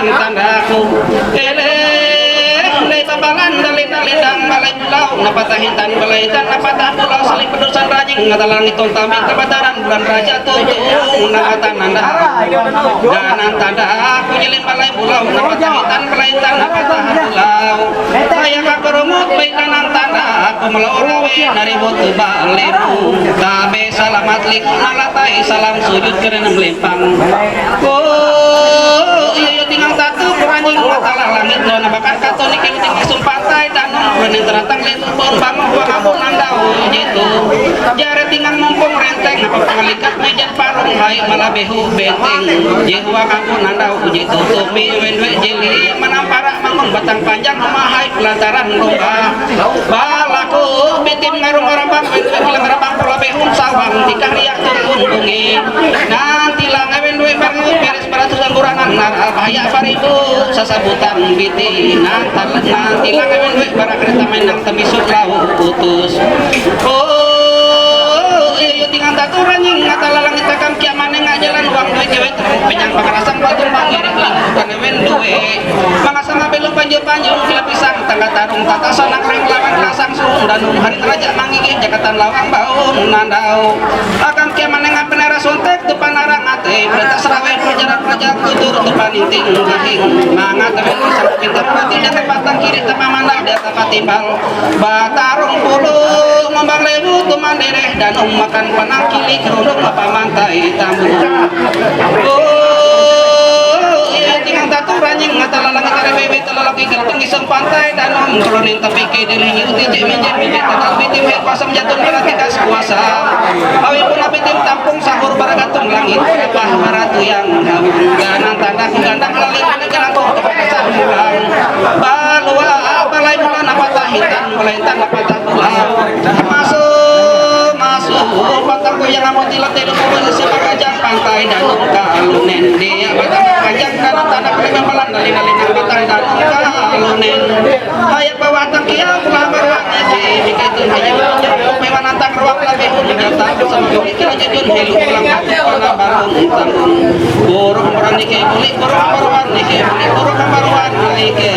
nang tandaku Lei babalan dalidang balai pulau napatahitan balaitan napatah pulau saling pedusan rajing ngatalang itong tamik kebataran bulan raja tujuh nangatan nanda ganan tanda aku nyelin balai pulau napatahitan balaitan napatah pulau saya kakerumut baikanan tanda aku melaurawe naribut balimu tabe salamat liku nalatai salam sujud kerana melempang iya tinggal satu peranjing masalah langit lo nabakan katolik yang tinggal sumpantai dan bening teratang lihat pun bangun gua kamu nandau gitu jare tinggal mumpung renteng apa pengalikat meja parung hai malah behu benteng jehua kamu nandau gitu tumi wendwe jeli menampara mangun batang panjang mahai pelantaran lomba balaku bitim ngarung ngarabang wendwe bilang ngarabang pola behun sawang dikariak turun bungi nanti lang wendwe bangun beres beratus anggurangan naral bahaya paribu sasabutan biti nanti lang wendwe bara kereta menang temisuk lau putus iya tinggal tatu ranjing ngatala langit takam kiamane ngajalan uang duit cewek penyang pangarasang batur pangiring lingkukan ewen duwe mangasang ngabelu panjur-panjur bila pisang tangga tarung tata sonang reng lawan lasang surung danung hari raja mangigih jakatan lawang baun nandau akam kiamane ngapenera sontek depan arang ate perintah serawe pelajaran raja kutur depan inting gahing mangat ewen pisang pintar pati dan batang kiri tema mandal dia tapat timbal batarung puluh ngembang lebu tuman dereh dan makan panang kili kerudung apa mantai tamu iya tinggal tatu ranjing ngatala langit kare bebe telalaki kertung iseng pantai dan kelunin tapi ke dilingi uti cek minjem bibit tetal bitim hek pasam jatuh melatikas kuasa awi pun api tim tampung sahur baragatun langit pah baratu yang haung ganan tanda gandang laling negara tuh kepesan pulang balua balai bulan apa tahitan melaitan apa tahulang masuk batang goyang amot tilat telu kubur siapa kajang pantai danung kalunen dia batang kajang kanan tanah kelima malan dalin-dalin batang danung kalunen hayat bawatang kia pulang berwang ece miketun hayat mewan antang ruang lebih mendatang sama kulit aja dun helu pulang batu pada barung tanggung burung orang nike buli burung baruan nike buli burung baruan nike